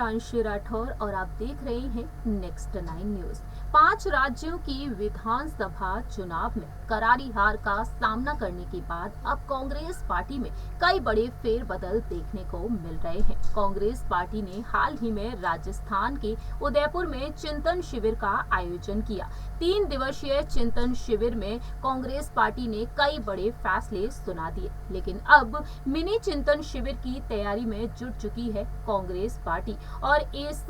प्रियांशी राठौर और आप देख रहे हैं नेक्स्ट 9 न्यूज। 5 राज्यों की विधानसभा चुनाव में करारी हार का सामना करने के बाद अब कांग्रेस पार्टी में कई बड़े फेरबदल देखने को मिल रहे हैं। कांग्रेस पार्टी ने हाल ही में राजस्थान के उदयपुर में चिंतन शिविर का आयोजन किया। 3 दिवसीय चिंतन शिविर में कांग्रेस पार्टी ने कई बड़े फैसले सुना दिए, लेकिन अब मिनी चिंतन शिविर की तैयारी में जुट चुकी है कांग्रेस पार्टी और इस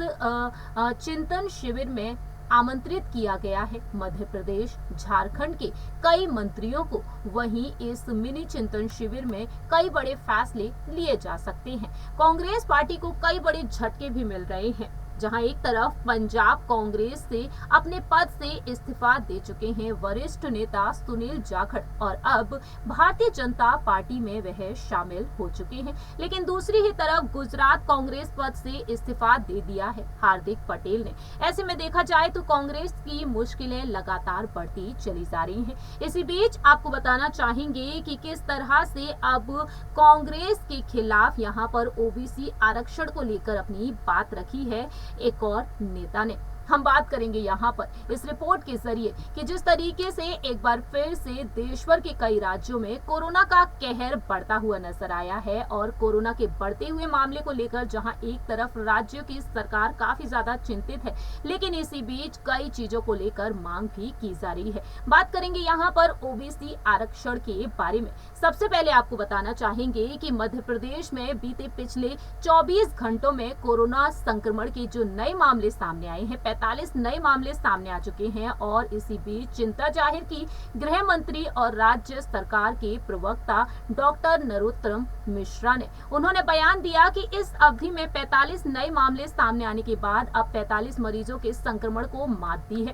चिंतन शिविर में आमंत्रित किया गया है मध्य प्रदेश, झारखंड के कई मंत्रियों को। वहीं इस मिनी चिंतन शिविर में कई बड़े फैसले लिए जा सकते हैं। कांग्रेस पार्टी को कई बड़े झटके भी मिल रहे हैं, जहां एक तरफ पंजाब कांग्रेस से अपने पद से इस्तीफा दे चुके हैं वरिष्ठ नेता सुनील जाखड़ और अब भारतीय जनता पार्टी में वह शामिल हो चुके हैं, लेकिन दूसरी ही तरफ गुजरात कांग्रेस पद से इस्तीफा दे दिया है हार्दिक पटेल ने। ऐसे में देखा जाए तो कांग्रेस की मुश्किलें लगातार बढ़ती चली जा रही हैं। इसी बीच आपको बताना चाहेंगे कि किस तरह से अब कांग्रेस के खिलाफ यहां पर ओबीसी आरक्षण को लेकर अपनी बात रखी है एक और नेता ने। हम बात करेंगे यहाँ पर इस रिपोर्ट के जरिए कि जिस तरीके से एक बार फिर से देशभर के कई राज्यों में कोरोना का कहर बढ़ता हुआ नजर आया है और कोरोना के बढ़ते हुए मामले को लेकर जहां एक तरफ राज्यों की सरकार काफी ज्यादा चिंतित है, लेकिन इसी बीच कई चीजों को लेकर मांग भी की जा रही है। बात करेंगे यहाँ पर ओबीसी आरक्षण के बारे में। सबसे पहले आपको बताना चाहेंगे कि मध्य प्रदेश में बीते पिछले 24 घंटों में कोरोना संक्रमण के जो नए मामले सामने आए हैं, 45 नए मामले सामने आ चुके हैं और इसी बीच चिंता जाहिर की गृह मंत्री और राज्य सरकार के प्रवक्ता डॉक्टर नरोत्तम मिश्रा ने। उन्होंने बयान दिया कि इस अवधि में 45 नए मामले सामने आने के बाद अब 45 मरीजों के संक्रमण को मात दी है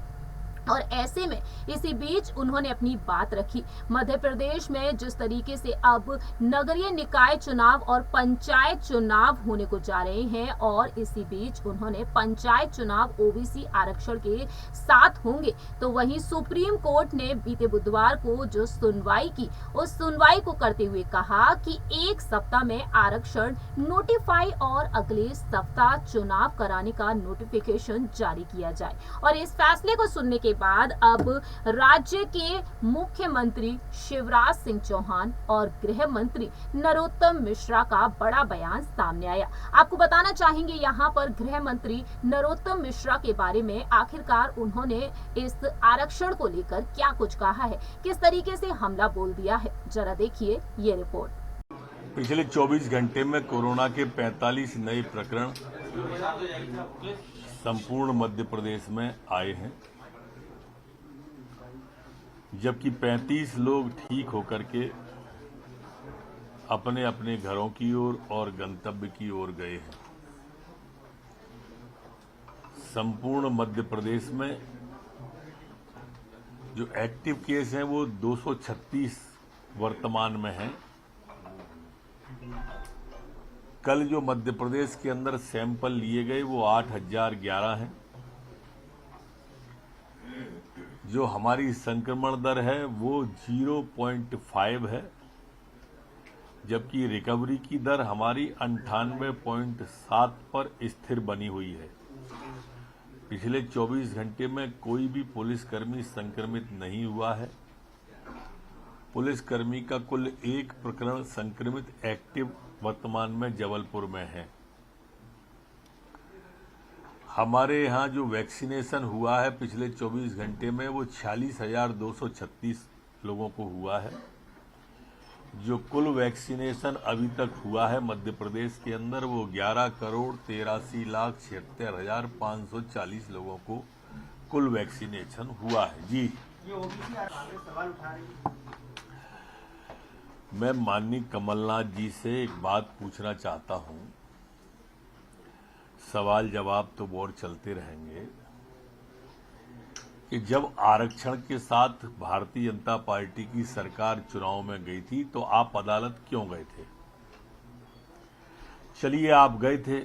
और ऐसे में इसी बीच उन्होंने अपनी बात रखी। मध्य प्रदेश में जिस तरीके से अब नगरीय निकाय चुनाव और पंचायत चुनाव होने को जा रहे हैं और इसी बीच उन्होंने पंचायत चुनाव ओबीसी आरक्षण के साथ होंगे, तो वहीं सुप्रीम कोर्ट ने बीते बुधवार को जो सुनवाई की, उस सुनवाई को करते हुए कहा कि 1 सप्ताह में आरक्षण नोटिफाई और अगले सप्ताह चुनाव कराने का नोटिफिकेशन जारी किया जाए। और इस फैसले को सुनने के बाद अब राज्य के मुख्यमंत्री शिवराज सिंह चौहान और गृह मंत्री नरोत्तम मिश्रा का बड़ा बयान सामने आया। आपको बताना चाहेंगे यहाँ पर गृह मंत्री नरोत्तम मिश्रा के बारे में आखिरकार उन्होंने इस आरक्षण को लेकर क्या कुछ कहा है, किस तरीके से हमला बोल दिया है, जरा देखिए ये रिपोर्ट। पिछले 24 घंटे में कोरोना के 45 नए प्रकरण संपूर्ण मध्य प्रदेश में आए हैं, जबकि 35 लोग ठीक होकर के अपने अपने घरों की ओर और गंतव्य की ओर गए हैं। संपूर्ण मध्य प्रदेश में जो एक्टिव केस हैं वो 236 वर्तमान में हैं। कल जो मध्य प्रदेश के अंदर सैंपल लिए गए वो 8011 हैं। जो हमारी संक्रमण दर है वो 0.5 है, जबकि रिकवरी की दर हमारी 98.7 पर स्थिर बनी हुई है। पिछले 24 घंटे में कोई भी पुलिसकर्मी संक्रमित नहीं हुआ है। पुलिसकर्मी का कुल 1 प्रकरण संक्रमित एक्टिव वर्तमान में जबलपुर में है। हमारे यहाँ जो वैक्सीनेशन हुआ है पिछले 24 घंटे में वो 46,236 लोगों को हुआ है। जो कुल वैक्सीनेशन अभी तक हुआ है मध्य प्रदेश के अंदर वो 11,83,76,540 लोगों को कुल वैक्सीनेशन हुआ है। जी, मैं माननीय कमलनाथ जी से एक बात पूछना चाहता हूं। सवाल जवाब तो बहुत चलते रहेंगे कि जब आरक्षण के साथ भारतीय जनता पार्टी की सरकार चुनाव में गई थी तो आप अदालत क्यों गए थे? चलिए, आप गए थे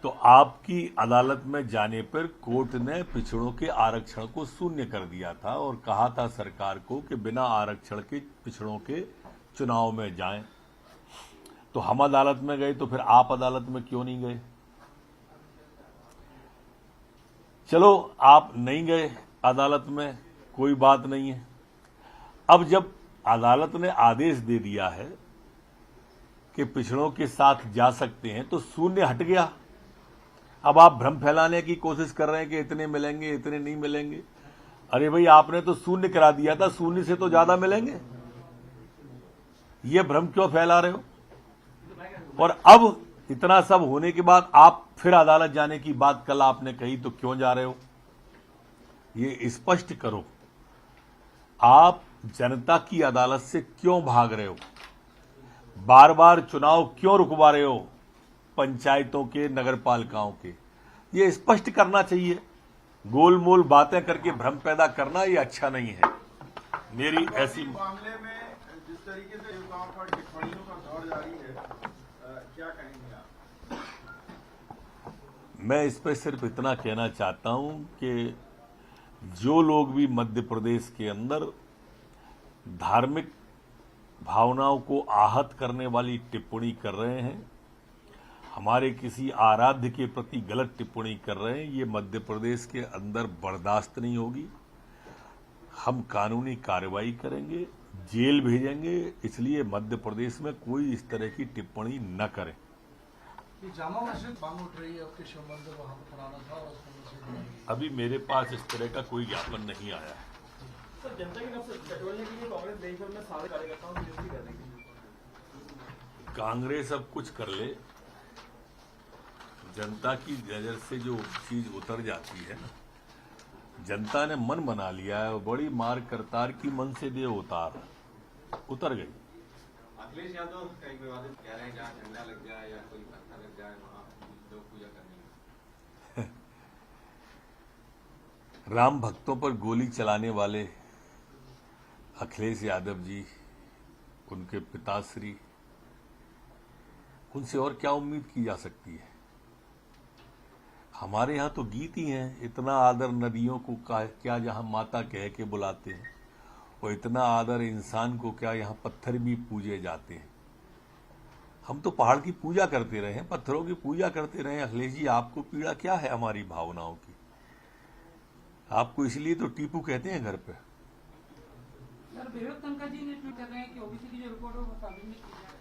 तो आपकी अदालत में जाने पर कोर्ट ने पिछड़ों के आरक्षण को शून्य कर दिया था और कहा था सरकार को कि बिना आरक्षण के पिछड़ों के चुनाव में जाएं। तो हम अदालत में गए, तो फिर आप अदालत में क्यों नहीं गए? चलो आप नहीं गए अदालत में, कोई बात नहीं है। अब जब अदालत ने आदेश दे दिया है कि पिछड़ों के साथ जा सकते हैं तो शून्य हट गया। अब आप भ्रम फैलाने की कोशिश कर रहे हैं कि इतने मिलेंगे, इतने नहीं मिलेंगे। अरे भाई, आपने तो शून्य करा दिया था, शून्य से तो ज्यादा मिलेंगे। ये भ्रम क्यों फैला रहे हो? और अब इतना सब होने के बाद आप फिर अदालत जाने की बात कल आपने कही, तो क्यों जा रहे हो? ये स्पष्ट करो, आप जनता की अदालत से क्यों भाग रहे हो? बार बार चुनाव क्यों रुकवा रहे हो पंचायतों के, नगरपालिकाओं के? ये स्पष्ट करना चाहिए। गोलमोल बातें करके भ्रम पैदा करना ये अच्छा नहीं है। मेरी ऐसी मामले में जिस तरीके से युवकों पर टिप्पणियों का दौर जारी है, क्या कहेंगे आप? मैं इस पर सिर्फ इतना कहना चाहता हूं कि जो लोग भी मध्य प्रदेश के अंदर धार्मिक भावनाओं को आहत करने वाली टिप्पणी कर रहे हैं, हमारे किसी आराध्य के प्रति गलत टिप्पणी कर रहे हैं, ये मध्य प्रदेश के अंदर बर्दाश्त नहीं होगी। हम कानूनी कार्रवाई करेंगे, जेल भेजेंगे। इसलिए मध्य प्रदेश में कोई इस तरह की टिप्पणी न करे। जामा मस्जिद मांग उठ रही है आपके संबंध में, वहां पर कराना था और उसमें अभी मेरे पास इस तरह का कोई ज्ञापन नहीं आया है। सर, जनता की नब्ज टटोलने के लिए कांग्रेस देश भर में सारे कार्यकर्ताओं की नियुक्ति कर रही है। कांग्रेस अब कुछ कर ले, जनता की नजर से जो चीज उतर जाती है ना, जनता ने मन बना लिया है। बड़ी मार करतार की मन से दे उतर गई। अखिलेश यादव कई विवादित कह रहे हैं, जहाँ झंडा लग जाए या कोई पत्थर लग जाए वहाँ लोग पूजा करेंगे। राम भक्तों पर गोली चलाने वाले अखिलेश यादव जी, उनके पिताश्री, उनसे और क्या उम्मीद की जा सकती है? हमारे यहाँ तो गीत ही हैं, इतना आदर नदियों को क्या जहाँ माता कह के बुलाते हैं, और इतना आदर इंसान को क्या यहाँ पत्थर भी पूजे जाते हैं। हम तो पहाड़ की पूजा करते रहे हैं, पत्थरों की पूजा करते रहे हैं। अखिलेश जी, आपको पीड़ा क्या है हमारी भावनाओं की? आपको इसलिए तो टीपू कहते हैं घर पे। सर, विवेक तनखा जी ने ट्वीट कर रहे हैं कि ओबीसी की जो रिपोर्ट है वो साबित नहीं की जाए।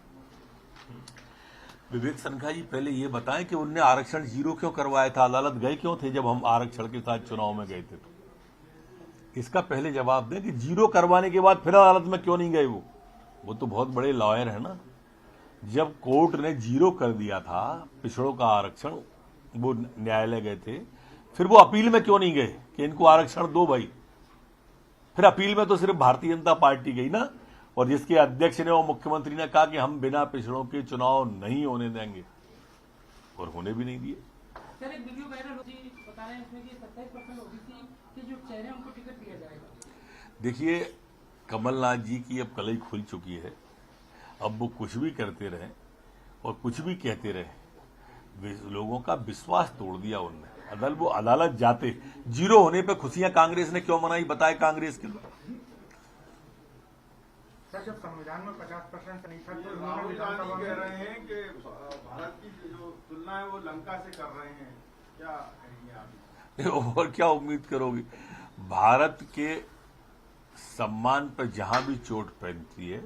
विवेक तनखा जी, पहले ये बताएं कि उनने आरक्षण जीरो क्यों करवाया था? अदालत गए क्यों थे जब हम आरक्षण के साथ चुनाव में गए थे? तो इसका पहले जवाब दें कि जीरो करवाने के बाद फिर अदालत में क्यों नहीं गए? वो तो बहुत बड़े लॉयर है ना। जब कोर्ट ने जीरो कर दिया था पिछड़ों का आरक्षण, वो न्यायालय गए थे, फिर वो अपील में क्यों नहीं गए कि इनको आरक्षण दो भाई? फिर अपील में तो सिर्फ भारतीय जनता पार्टी गई ना, और जिसके अध्यक्ष ने और मुख्यमंत्री ने कहा कि हम बिना पिछड़ों के चुनाव नहीं होने देंगे, और होने भी नहीं दिए। सर, एक वीडियो वायरल जी बता रहे हैं इसमें कि 27% ओबीसी के जो चेहरे हैं उनको टिकट दिया जाएगा। देखिए, कमलनाथ जी की अब कलई खुल चुकी है। अब वो कुछ भी करते रहे और कुछ भी कहते रहे, लोगों का विश्वास तोड़ दिया उनने। वो अदालत जाते, जीरो होने पे खुशियां कांग्रेस ने क्यों मनाई, बताए कांग्रेस के लोग। सर, जब संविधान में 50% नहीं था तो राहुल गांधी कह रहे हैं कि भारत की जो तुलना है वो लंका से कर रहे हैं, क्या कहेंगे आप? और क्या उम्मीद करोगे? भारत के सम्मान पर जहां भी चोट पहुंचती है,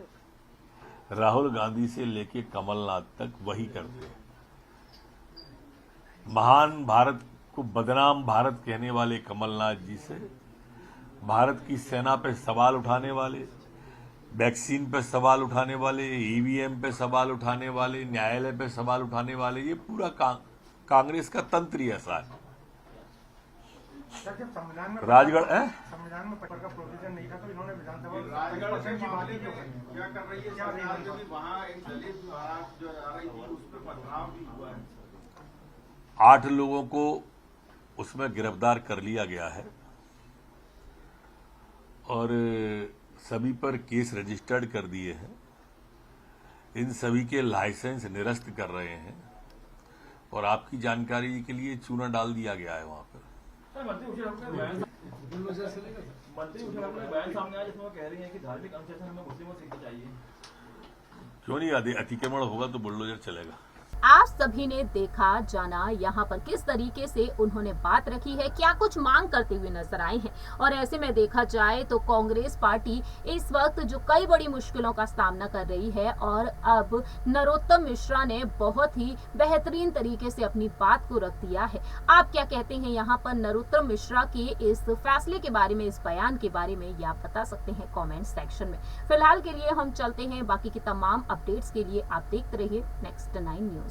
राहुल गांधी से लेके कमलनाथ तक वही करते हैं। महान भारत को बदनाम भारत कहने वाले कमलनाथ जी से, भारत की सेना पे सवाल उठाने वाले, वैक्सीन पे सवाल उठाने वाले, ईवीएम पे सवाल उठाने वाले, न्यायालय पे सवाल उठाने वाले, ये पूरा कांग्रेस का तंत्र ही ऐसा है। सर, जब संविधान में राजगढ़ संविधान में पकड़ का प्रोविजन नहीं था तो इन्होंने विधानसभा राजगढ़ की के बात मामले क्यों में करी? क्या कर रही है सरकार, जो कि वहाँ एक दलित बारात जो आ रही थी उस पर पथराव भी हुआ है? 8 लोगों को उसमें गिरफ्तार कर लिया गया है और सभी पर केस रजिस्टर्ड कर दिए हैं। इन सभी के लाइसेंस निरस्त कर रहे हैं, और आपकी जानकारी के लिए चूना डाल दिया गया है वहां पर। मंत्री उषा ठाकुर ने बयान सामने आया जिसमें वो कह रही हैं कि धार्मिक अनुशासन हमें मुस्लिमों से सीखना चाहिए। क्यों नहीं? अतिक्रमण होगा तो बुलडोजर चलेगा। आप सभी ने देखा जाना यहाँ पर किस तरीके से उन्होंने बात रखी है, क्या कुछ मांग करते हुए नजर आए हैं। और ऐसे में देखा जाए तो कांग्रेस पार्टी इस वक्त जो कई बड़ी मुश्किलों का सामना कर रही है और अब नरोत्तम मिश्रा ने बहुत ही बेहतरीन तरीके से अपनी बात को रख दिया है। आप क्या कहते हैं यहाँ पर नरोत्तम मिश्रा के इस फैसले के बारे में, इस बयान के बारे में, ये आप बता सकते हैं कमेंट सेक्शन में। फिलहाल के लिए हम चलते हैं, बाकी की तमाम अपडेट्स के लिए आप देखते रहिए नेक्स्ट 9 न्यूज।